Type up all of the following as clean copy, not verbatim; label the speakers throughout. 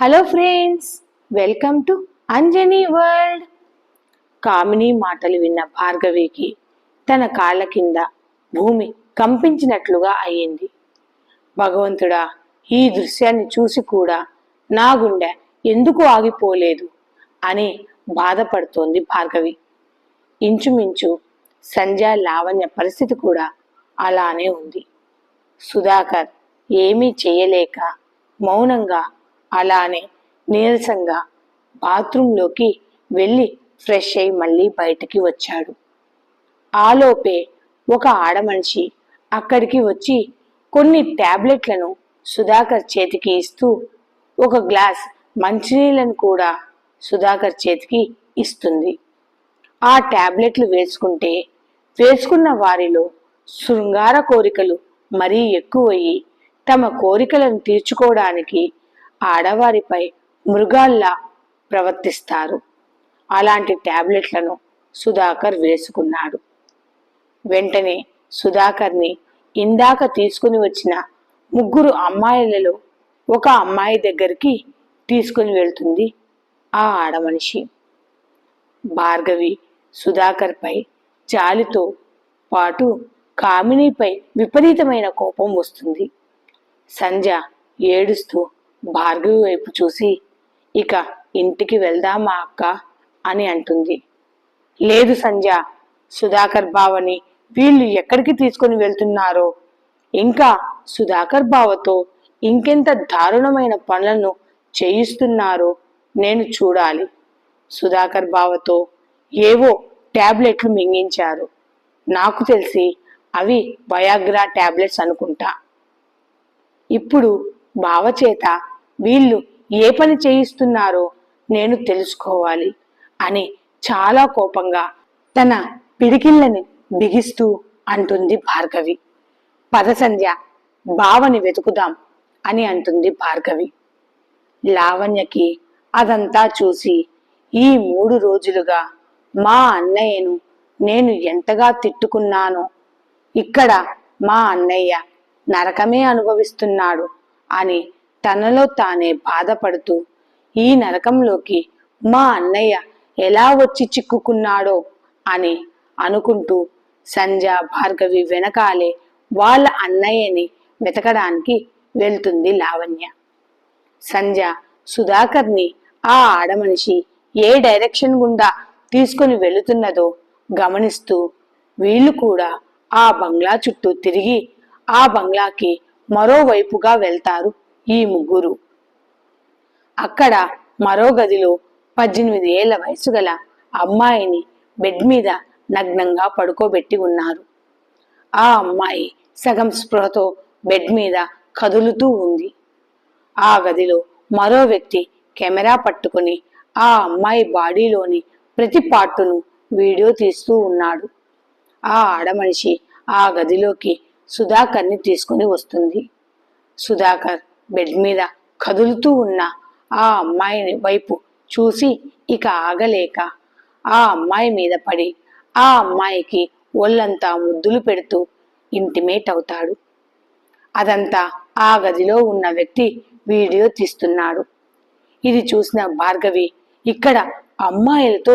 Speaker 1: Hello friends, welcome to Anjani world. Kamini మాటలు విన్న భార్గవికి తన కాళ్ళ కింద భూమి కంపించినట్లుగా అయ్యింది. భగవంతుడా, ఈ దృశ్యాన్ని చూసి కూడా నా గుండె ఎందుకు ఆగిపోలేదు అని బాధపడుతోంది భార్గవి. ఇంచుమించు సంధ్య లావణ్య పరిస్థితి కూడా అలానే ఉంది. సుధాకర్ ఏమీ చేయలేక మౌనంగా అలానే నీరసంగా బాత్రూంలోకి వెళ్ళి ఫ్రెష్ అయి మళ్ళీ బయటికి వచ్చాడు. ఆలోపే ఒక ఆడమనిషి అక్కడికి వచ్చి కొన్ని టాబ్లెట్లను సుధాకర్ చేతికి ఇస్తూ ఒక గ్లాస్ మంచినీళ్ళను కూడా సుధాకర్ చేతికి ఇస్తుంది. ఆ టాబ్లెట్లు వేసుకున్న వారిలో శృంగార కోరికలు మరీ ఎక్కువయ్యి తమ కోరికలను తీర్చుకోవడానికి ఆడవారిపై మృగాల్లా ప్రవర్తిస్తారు. అలాంటి టాబ్లెట్లను సుధాకర్ వేసుకున్నాడు. వెంటనే సుధాకర్ని ఇందాక తీసుకుని వచ్చిన ముగ్గురు అమ్మాయిలలో ఒక అమ్మాయి దగ్గరికి తీసుకుని వెళ్తుంది ఆ ఆడమనిషి. భార్గవి సుధాకర్పై జాలితో పాటు కామినిపై విపరీతమైన కోపం వస్తుంది. సంధ్య ఏడుస్తూ భార్గవి వైపు చూసి, ఇక ఇంటికి వెళ్దామా అక్క అని అంటుంది. లేదు సంధ్య, సుధాకర్ బావని వీళ్ళు ఎక్కడికి తీసుకుని వెళ్తున్నారో, ఇంకా సుధాకర్ బావతో ఇంకెంత దారుణమైన పనులను చేయిస్తున్నారో నేను చూడాలి. సుధాకర్ బావతో ఏవో టాబ్లెట్లు మింగించారు. నాకు తెలిసి అవి వయాగ్రా టాబ్లెట్స్ అనుకుంటా. ఇప్పుడు బావ చేత వీళ్ళు ఏ పని చేయిస్తున్నారో నేను తెలుసుకోవాలి అని చాలా కోపంగా తన పిడికిళ్ళని బిగిస్తూ అంటుంది భార్గవి. పద సంధ్య, బావని వెతుకుదాం అని అంటుంది భార్గవి. లావణ్యకి అదంతా చూసి, ఈ 3 రోజులుగా మా అన్నయ్యను నేను ఎంతగా తిట్టుకున్నానో, ఇక్కడ మా అన్నయ్య నరకమే అనుభవిస్తున్నాడు అని తనలో తానే బాధపడుతూ, ఈ నరకంలోకి మా అన్నయ్య ఎలా వచ్చి చిక్కుకున్నాడో అని అనుకుంటూ సంధ్య భార్గవి వెనకాలే వాళ్ళ అన్నయ్యని వెతకడానికి వెళ్తుంది లావణ్య. సంధ్య సుధాకర్ని ఆ ఆడమనిషి ఏ డైరెక్షన్ గుండా తీసుకుని వెళుతున్నదో గమనిస్తూ వీళ్ళు కూడా ఆ బంగ్లా చుట్టూ తిరిగి ఆ బంగ్లాకి మరోవైపుగా వెళ్తారు ఈ ముగ్గురు. అక్కడ మరో గదిలో 18 ఏళ్ల వయసు గల అమ్మాయిని బెడ్ మీద నగ్నంగా పడుకోబెట్టి ఉన్నారు. ఆ అమ్మాయి సగం స్పృహతో బెడ్ మీద కదులుతూ ఉంది. ఆ గదిలో మరో వ్యక్తి కెమెరా పట్టుకుని ఆ అమ్మాయి బాడీలోని ప్రతి పార్టును వీడియో తీస్తూ ఉన్నాడు. ఆ ఆడమనిషి ఆ గదిలోకి సుధాకర్ని తీసుకుని వస్తుంది. సుధాకర్ బెడ్ మీద కదులుతూ ఉన్న ఆ అమ్మాయిని వైపు చూసి ఇక ఆగలేక ఆ అమ్మాయి మీద పడి ఆ అమ్మాయికి ఒళ్ళంతా ముద్దులు పెడుతూ ఇంటిమేట్ అవుతాడు. అదంతా ఆ గదిలో ఉన్న వ్యక్తి వీడియో తీస్తున్నాడు. ఇది చూసిన భార్గవి, ఇక్కడ అమ్మాయిలతో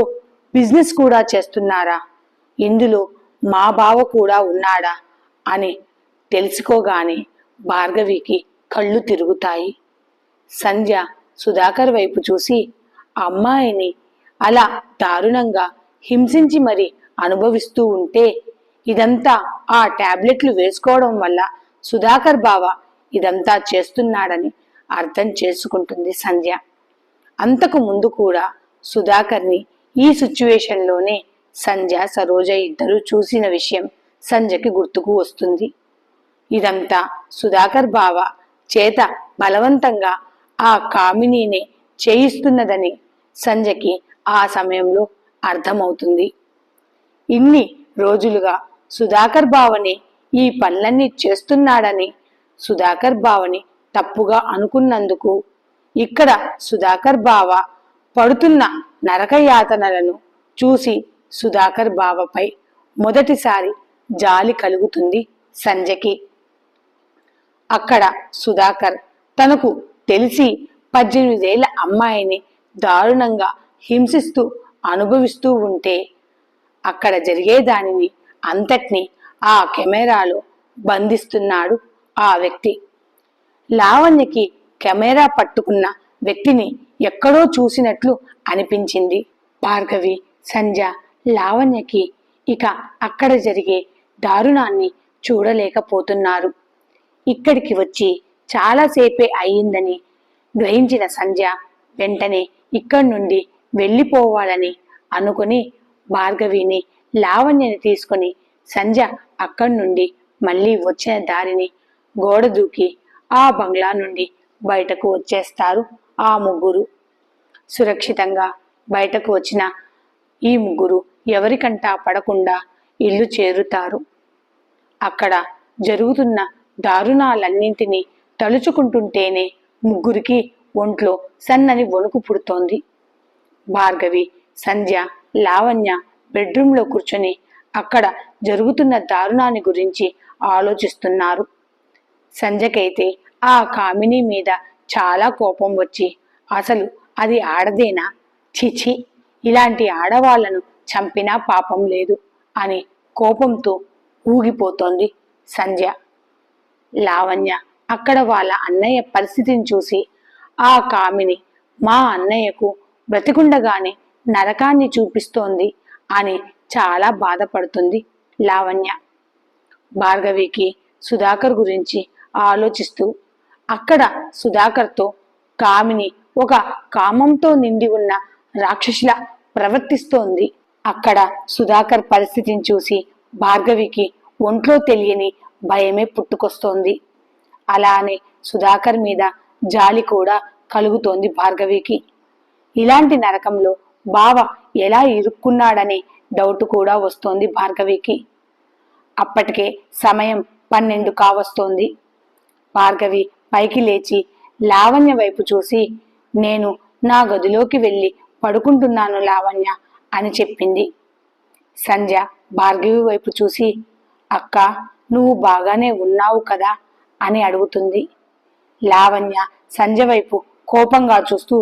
Speaker 1: బిజినెస్ కూడా చేస్తున్నారా, ఇందులో మా బావ కూడా ఉన్నాడా అని తెలుసుకోగానే భార్గవికి కళ్ళు తిరుగుతాయి. సంధ్య సుధాకర్ వైపు చూసి, అమ్మాయిని అలా దారుణంగా హింసించి మరి అనుభవిస్తూ ఉంటే ఇదంతా ఆ టాబ్లెట్లు వేసుకోవడం వల్ల సుధాకర్ బావ ఇదంతా చేస్తున్నాడని అర్థం చేసుకుంటుంది సంధ్య. అంతకు ముందు కూడా సుధాకర్ని ఈ సిచ్యువేషన్లోనే సంధ్య సరోజ ఇద్దరు చూసిన విషయం సంధ్యకి గుర్తుకు వస్తుంది. ఇదంతా సుధాకర్ బావ చేత బలవంతంగా ఆ కామినీనే చేయిస్తున్నదని సంధ్యకి ఆ సమయంలో అర్థమవుతుంది. ఇన్ని రోజులుగా సుధాకర్ బావని ఈ పనులన్నీ చేస్తున్నాడని సుధాకర్ బావని తప్పుగా అనుకున్నందుకు ఇక్కడ సుధాకర్ బావ పడుతున్న నరకయాతనలను చూసి సుధాకర్ బావపై మొదటిసారి జాలి కలుగుతుంది సంధ్యకి. అక్కడ సుధాకర్ తనకు తెలిసి 18 ఏళ్ల అమ్మాయిని దారుణంగా హింసిస్తూ అనుభవిస్తూ ఉంటే అక్కడ జరిగే దానిని అంతటినీ ఆ కెమెరాలో బంధిస్తున్నాడు ఆ వ్యక్తి. లావణ్యకి కెమెరా పట్టుకున్న వ్యక్తిని ఎక్కడో చూసినట్లు అనిపించింది. భార్గవి, సంధ్య లావణ్యకి ఇక అక్కడ జరిగే దారుణాన్ని చూడలేకపోతున్నారు. ఇక్కడికి వచ్చి చాలాసేపే అయ్యిందని గ్రహించిన సంధ్య వెంటనే ఇక్కడి నుండి వెళ్ళిపోవాలని అనుకుని భార్గవిని, లావణ్యని తీసుకుని సంధ్య అక్కడి నుండి మళ్ళీ వచ్చిన దారిని గోడ దూకి ఆ బంగ్లా నుండి బయటకు వచ్చేస్తారు ఆ ముగ్గురు. సురక్షితంగా బయటకు వచ్చిన ఈ ముగ్గురు ఎవరికంటా పడకుండా ఇల్లు చేరుతారు. అక్కడ జరుగుతున్న దారుణాలన్నింటినీ తలుచుకుంటుంటేనే ముగ్గురికి ఒంట్లో సన్నని వణుకు పుడుతోంది. భార్గవి, సంధ్య, లావణ్య బెడ్రూమ్లో కూర్చొని అక్కడ జరుగుతున్న దారుణాన్ని గురించి ఆలోచిస్తున్నారు. సంధ్యకైతే ఆ కామిని మీద చాలా కోపం వచ్చి, అసలు అది ఆడదేనా, చిచి, ఇలాంటి ఆడవాళ్లను చంపినా పాపం లేదు అని కోపంతో ఊగిపోతోంది సంధ్య. లావణ్య అక్కడ వాళ్ళ అన్నయ్య పరిస్థితిని చూసి, ఆ కామిని మా అన్నయ్యకు బ్రతికుండగానే నరకాన్ని చూపిస్తోంది అని చాలా బాధపడుతుంది లావణ్య. భార్గవికి సుధాకర్ గురించి ఆలోచిస్తూ అక్కడ సుధాకర్తో కామిని ఒక కామంతో నిండి ఉన్న రాక్షసిలా ప్రవర్తిస్తోంది. అక్కడ సుధాకర్ పరిస్థితిని చూసి భార్గవికి ఒంట్లో తెలియని భయమే పుట్టుకొస్తోంది. అలానే సుధాకర్ మీద జాలి కూడా కలుగుతోంది భార్గవికి. ఇలాంటి నరకంలో బావ ఎలా ఇరుక్కున్నాడనే డౌట్ కూడా వస్తోంది భార్గవికి. అప్పటికే సమయం 12 కావస్తోంది. భార్గవి పైకి లేచి లావణ్య వైపు చూసి, నేను నా గదిలోకి వెళ్ళి పడుకుంటున్నాను లావణ్య అని చెప్పింది. సంధ్య భార్గవి వైపు చూసి, అక్క, నువ్వు బాగానే ఉన్నావు కదా అని అడుగుతుంది. లావణ్య సంధ్య వైపు కోపంగా చూస్తూ,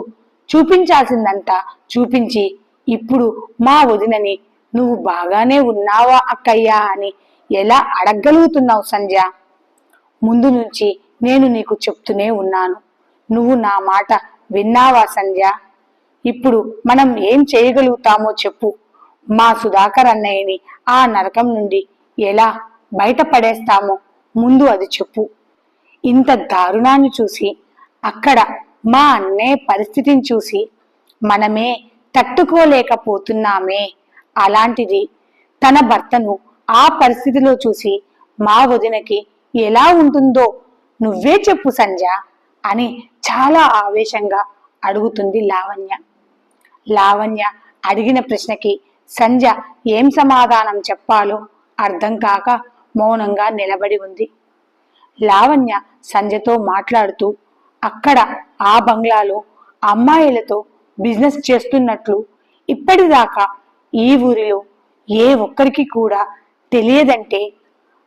Speaker 1: చూపించాల్సిందంతా చూపించి ఇప్పుడు మా వదినని నువ్వు బాగానే ఉన్నావా అక్కయ్యా అని ఎలా అడగగలుగుతున్నావు సంధ్య? ముందు నుంచి నేను నీకు చెప్తూనే ఉన్నాను, నువ్వు నా మాట విన్నావా సంధ్య? ఇప్పుడు మనం ఏం చేయగలుగుతామో చెప్పు. మా సుధాకర్ అన్నయ్యని ఆ నరకం నుండి ఎలా బయటపడేస్తామో ముందు అది చెప్పు. ఇంత దారుణాన్ని చూసి, అక్కడ మా అన్నయ్య పరిస్థితిని చూసి మనమే తట్టుకోలేకపోతున్నామే. అలాంటిది తన భర్తను ఆ పరిస్థితిలో చూసి మా వదినకి ఎలా ఉంటుందో నువ్వే చెప్పు సంధ్య అని చాలా ఆవేశంగా అడుగుతుంది లావణ్య. లావణ్య అడిగిన ప్రశ్నకి సంధ్య ఏం సమాధానం చెప్పాలో అర్థం కాక మౌనంగా నిలబడి ఉంది. లావణ్య సంధ్యతో మాట్లాడుతూ అక్కడ ఆ బంగ్లాలో అమ్మాయిలతో బిజినెస్ చేస్తున్నట్లు ఇప్పటిదాకా ఈ ఊరిలో ఏ ఒక్కరికి కూడా తెలియదంటే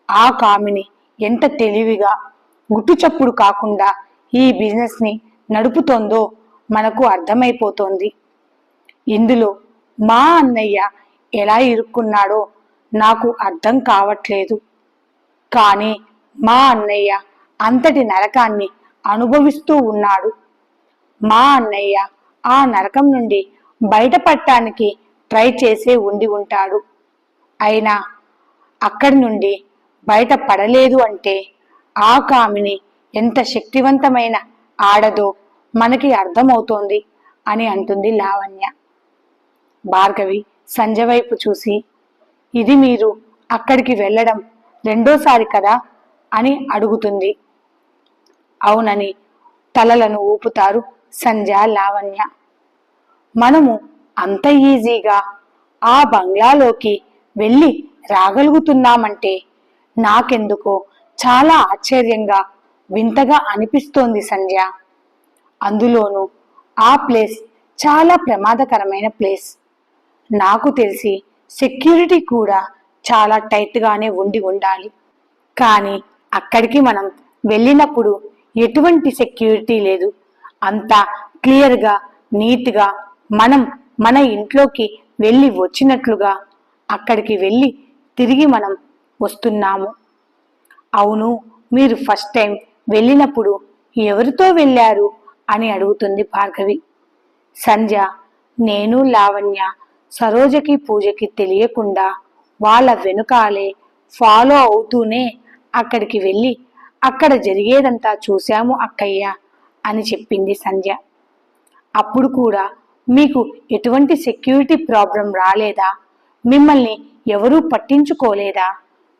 Speaker 1: ఆ కామిని ఎంత తెలివిగా గుట్టు చప్పుడు కాకుండా ఈ బిజినెస్ ని నడుపుతోందో మనకు అర్థమైపోతోంది. ఇందులో మా అన్నయ్య ఎలా ఇరుక్కున్నాడో నాకు అర్థం కావట్లేదు. కానీ మా అన్నయ్య అంతటి నరకాన్ని అనుభవిస్తూ ఉన్నాడు. మా అన్నయ్య ఆ నరకం నుండి బయటపడటానికి ట్రై చేసే ఉండి ఉంటాడు. అయినా అక్కడి నుండి బయటపడలేదు అంటే ఆ కామిని ఎంత శక్తివంతమైన ఆడదో మనకి అర్థమవుతోంది అని అంటుంది లావణ్య. భార్గవి సంధ్య వైపు చూసి, ఇది మీరు అక్కడికి వెళ్ళడం రెండోసారి కదా అని అడుగుతుంది. అవునని తలలను ఊపుతారు సంధ్య, లావణ్య. మనము అంత ఈజీగా ఆ బంగ్లాలోకి వెళ్ళి రాగలుగుతున్నామంటే నాకెందుకో చాలా ఆశ్చర్యంగా, వింతగా అనిపిస్తోంది సంధ్య. అందులోనూ ఆ ప్లేస్ చాలా ప్రమాదకరమైన ప్లేస్. నాకు తెలిసి సెక్యూరిటీ కూడా చాలా టైట్గానే ఉండాలి. కానీ అక్కడికి మనం వెళ్ళినప్పుడు ఎటువంటి సెక్యూరిటీ లేదు. అంతా క్లియర్గా నీట్గా మనం మన ఇంట్లోకి వెళ్ళి వచ్చినట్లుగా అక్కడికి వెళ్ళి తిరిగి మనం వస్తున్నాము. అవును, మీరు ఫస్ట్ టైం వెళ్ళినప్పుడు ఎవరితో వెళ్ళారు అని అడుగుతుంది భార్గవి. సంధ్య, నేను లావణ్య సరోజకి పూజకి తెలియకుండా వాళ్ళ వెనుకాలే ఫాలో అవుతూనే అక్కడికి వెళ్ళి అక్కడ జరిగేదంతా చూశాము అక్కయ్య అని చెప్పింది సంధ్య. అప్పుడు కూడా మీకు ఎటువంటి సెక్యూరిటీ ప్రాబ్లం రాలేదా? మిమ్మల్ని ఎవరూ పట్టించుకోలేదా?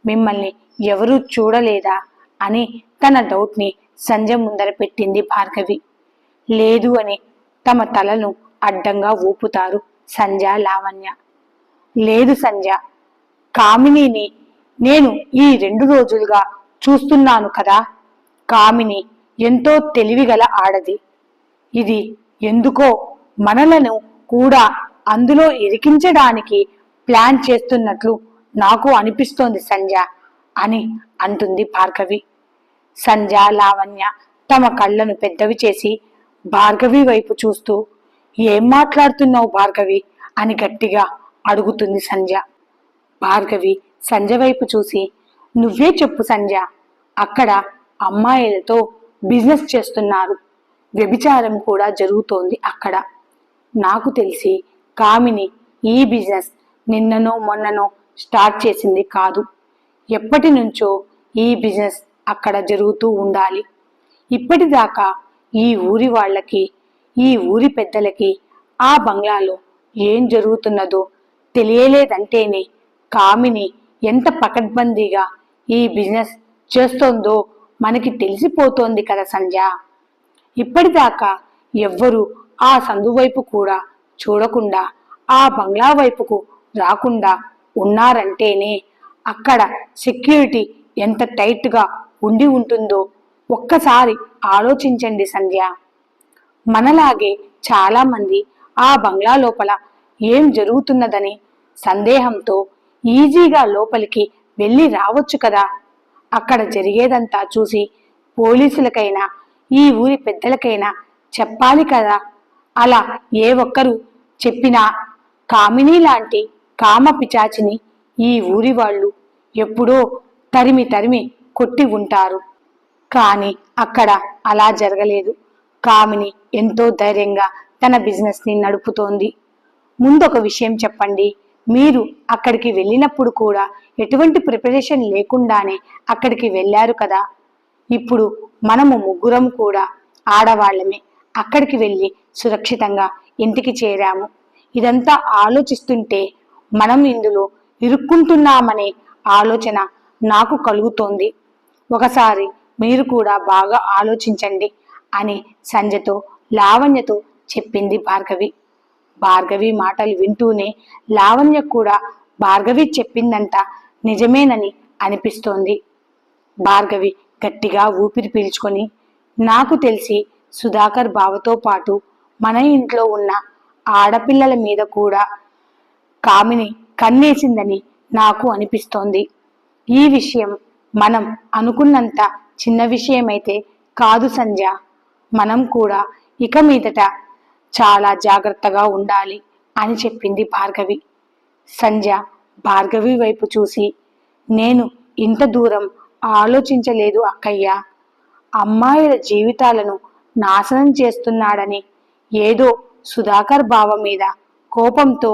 Speaker 1: మిమ్మల్ని ఎవరూ చూడలేదా అని తన డౌట్ని సంధ్య ముందర పెట్టింది భార్గవి. లేదు అని తమ తలను అడ్డంగా ఊపుతారు సంధ్య, లావణ్య. లేదు సంధ్య, కామినిని నేను ఈ 2 రోజులుగా చూస్తున్నాను కదా. కామిని ఎంతో తెలివిగల ఆడది. ఇది ఎందుకో మనలను కూడా అందులో ఇరికించడానికి ప్లాన్ చేస్తున్నట్లు నాకు అనిపిస్తోంది సంధ్య అని అంటుంది భార్గవి. సంధ్య, లావణ్య తమ కళ్ళను పెద్దవి చేసి భార్గవి వైపు చూస్తూ, ఏం మాట్లాడుతున్నావు భార్గవి అని గట్టిగా అడుగుతుంది సంధ్య. భార్గవి సంధ్య వైపు చూసి, నువ్వే చెప్పు సంధ్య, అక్కడ అమ్మాయిలతో బిజినెస్ చేస్తున్నారు, వ్యభిచారం కూడా జరుగుతోంది అక్కడ. నాకు తెలిసి కామిని ఈ బిజినెస్ నిన్ననో మొన్ననో స్టార్ట్ చేసింది కాదు. ఎప్పటి నుంచో ఈ బిజినెస్ అక్కడ జరుగుతూ ఉండాలి. ఇప్పటిదాకా ఈ ఊరి వాళ్ళకి, ఈ ఊరి పెద్దలకి ఆ బంగ్లాలో ఏం జరుగుతున్నదో తెలియలేదంటేనే కామిని ఎంత పకడ్బందీగా ఈ బిజినెస్ చేస్తోందో మనకి తెలిసిపోతోంది కదా సంధ్య. ఇప్పటిదాకా ఎవ్వరూ ఆ సందు వైపు కూడా చూడకుండా ఆ బంగ్లా వైపుకు రాకుండా ఉన్నారంటేనే అక్కడ సెక్యూరిటీ ఎంత టైట్గా ఉండి ఉంటుందో ఒక్కసారి ఆలోచించండి సంధ్య. మనలాగే చాలా మంది ఆ బంగ్లా లోపల ఏం జరుగుతున్నదని సందేహంతో ఈజీగా లోపలికి వెళ్ళి రావచ్చు కదా. అక్కడ జరిగేదంతా చూసి పోలీసులకైనా ఈ ఊరి పెద్దలకైనా చెప్పాలి కదా. అలా ఏ ఒక్కరు చెప్పినా కామిని లాంటి కామ పిచాచిని ఈ ఊరి వాళ్ళు ఎప్పుడో తరిమి తరిమి కొట్టి ఉంటారు. కానీ అక్కడ అలా జరగలేదు. కామిని ఎంతో ధైర్యంగా తన బిజినెస్ ని నడుపుతోంది. ముందొక విషయం చెప్పండి, మీరు అక్కడికి వెళ్ళినప్పుడు కూడా ఎటువంటి ప్రిపరేషన్ లేకుండానే అక్కడికి వెళ్ళారు కదా. ఇప్పుడు మనము ముగ్గురం కూడా ఆడవాళ్ళమే అక్కడికి వెళ్ళి సురక్షితంగా ఇంటికి చేరాము. ఇదంతా ఆలోచిస్తుంటే మనం ఇందులో ఇరుక్కుంటున్నామనే ఆలోచన నాకు కలుగుతోంది. ఒకసారి మీరు కూడా బాగా ఆలోచించండి అని సంధ్యతో, లావణ్యతో చెప్పింది భార్గవి. భార్గవి మాటలు వింటూనే లావణ్య కూడా భార్గవి చెప్పిందంతా నిజమేనని అనిపిస్తోంది. భార్గవి గట్టిగా ఊపిరి పీల్చుకొని, నాకు తెలిసి సుధాకర్ బావతో పాటు మన ఇంట్లో ఉన్న ఆడపిల్లల మీద కూడా కామిని కన్నేసిందని నాకు అనిపిస్తోంది. ఈ విషయం మనం అనుకున్నంత చిన్న విషయమైతే కాదు సంధ్య. మనం కూడా ఇక మీదట చాలా జాగ్రత్తగా ఉండాలి అని చెప్పింది భార్గవి. సంధ్య భార్గవి వైపు చూసి, నేను ఇంత దూరం ఆలోచించలేదు అక్కయ్య. అమ్మాయిల జీవితాలను నాశనం చేస్తున్నాడని ఏదో సుధాకర్ బావ మీద కోపంతో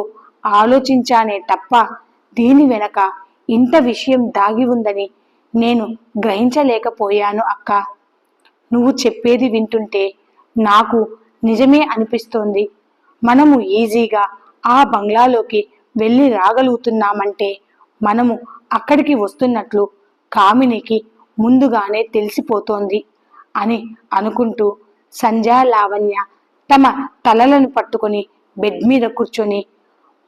Speaker 1: ఆలోచించానే తప్ప దీని వెనక ఇంత విషయం దాగి ఉందని నేను గ్రహించలేకపోయాను అక్క. నువ్వు చెప్పేది వింటుంటే నాకు నిజమే అనిపిస్తోంది. మనము ఈజీగా ఆ బంగ్లాలోకి వెళ్ళి రాగలుగుతున్నామంటే మనము అక్కడికి వస్తున్నట్లు కామినికి ముందుగానే తెలిసిపోతోంది అని అనుకుంటూ సంధ్య, లావణ్య తమ తలలను పట్టుకొని బెడ్ మీద కూర్చొని,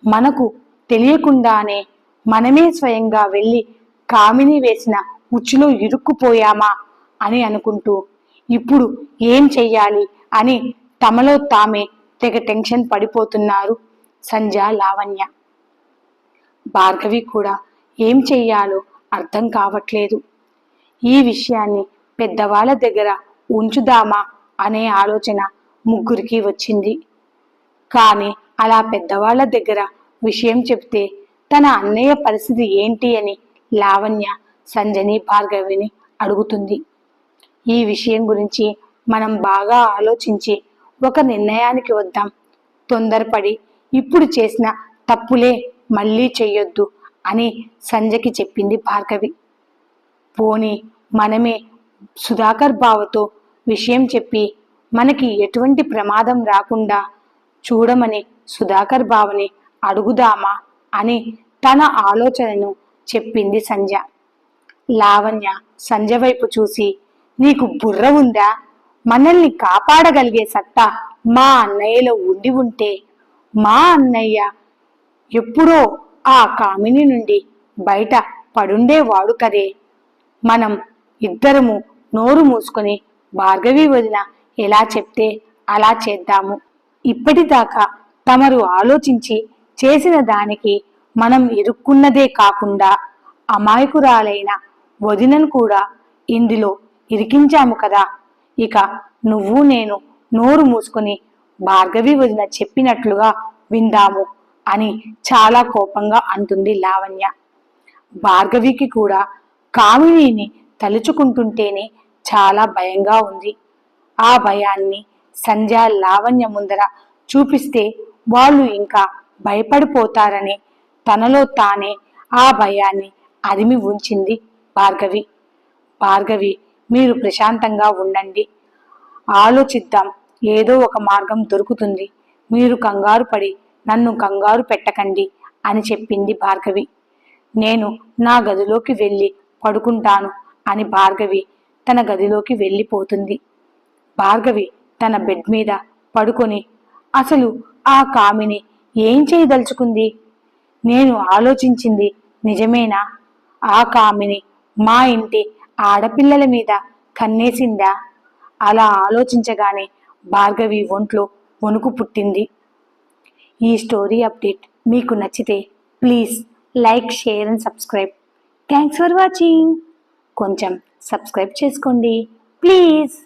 Speaker 1: మనకు తెలియకుండానే మనమే స్వయంగా వెళ్ళి కామిని వేసిన ఉచ్చులో ఇరుక్కుపోయామా అని అనుకుంటూ ఇప్పుడు ఏం చెయ్యాలి అని తమలో తామే తెగ టెన్షన్ పడిపోతున్నారు సంధ్య, లావణ్య. భార్గవి కూడా ఏం చెయ్యాలో అర్థం కావట్లేదు. ఈ విషయాన్ని పెద్దవాళ్ళ దగ్గర ఉంచుదామా అనే ఆలోచన ముగ్గురికి వచ్చింది. కానీ అలా పెద్దవాళ్ల దగ్గర విషయం చెప్తే తన అన్నయ్య పరిస్థితి ఏంటి అని లావణ్య సంజని భార్గవిని అడుగుతుంది. ఈ విషయం గురించి మనం బాగా ఆలోచించి ఒక నిర్ణయానికి వద్దాం. తొందరపడి ఇప్పుడు చేసిన తప్పులే మళ్ళీ చెయ్యొద్దు అని సంజకి చెప్పింది భార్గవి. పోనీ మనమే సుధాకర్ బావతో విషయం చెప్పి మనకి ఎటువంటి ప్రమాదం రాకుండా చూడమని సుధాకర్ బావని అడుగుదామా అని తన ఆలోచనను చెప్పింది సంజ. లావణ్య సంజ వైపు చూసి, నీకు బుర్ర ఉందా? మనల్ని కాపాడగలిగే సత్తా మా అన్నయ్యలో ఉండి ఉంటే మా అన్నయ్య ఎప్పుడో ఆ కామిని నుండి బయట పడుండేవాడు కదే. మనం ఇద్దరము నోరు మూసుకొని భార్గవి వదిన ఎలా చెప్తే అలా చేద్దాము. ఇప్పటిదాకా తమరు ఆలోచించి చేసిన దానికి మనం ఇరుక్కున్నదే కాకుండా అమాయకురాలైన వదినను కూడా ఇందులో ఇరికించాము కదా. ఇక నువ్వు నేను నోరు మూసుకొని భార్గవి వదిన చెప్పినట్లుగా విందాము అని చాలా కోపంగా అంటుంది లావణ్య. భార్గవికి కూడా కామినిని తలుచుకుంటుంటేనే చాలా భయంగా ఉంది. ఆ భయాన్ని సంజ లావణ్య ముందర చూపిస్తే వాళ్ళు ఇంకా భయపడిపోతారని తనలో తానే ఆ భయాన్ని అదిమి ఉంచింది భార్గవి. భార్గవి, మీరు ప్రశాంతంగా ఉండండి, ఆలోచిద్దాం, ఏదో ఒక మార్గం దొరుకుతుంది. మీరు కంగారు పడి నన్ను కంగారు పెట్టకండి అని చెప్పింది భార్గవి. నేను నా గదిలోకి వెళ్ళి పడుకుంటాను అని భార్గవి తన గదిలోకి వెళ్ళిపోతుంది. భార్గవి తన బెడ్ మీద పడుకొని అసలు ఆ కామిని ఏం చేయదలుచుకుంది? నేను ఆలోచించింది నిజమేనా? ఆ కామిని మా ఇంటి ఆడపిల్లల మీద కన్నేసిందా? అలా ఆలోచించగానే భార్గవి ఒంట్లో వణుకు పుట్టింది. ఈ స్టోరీ అప్డేట్ మీకు నచ్చితే please like, share and subscribe. Thanks for watching. కొంచెం సబ్స్క్రైబ్ చేసుకోండి ప్లీజ్.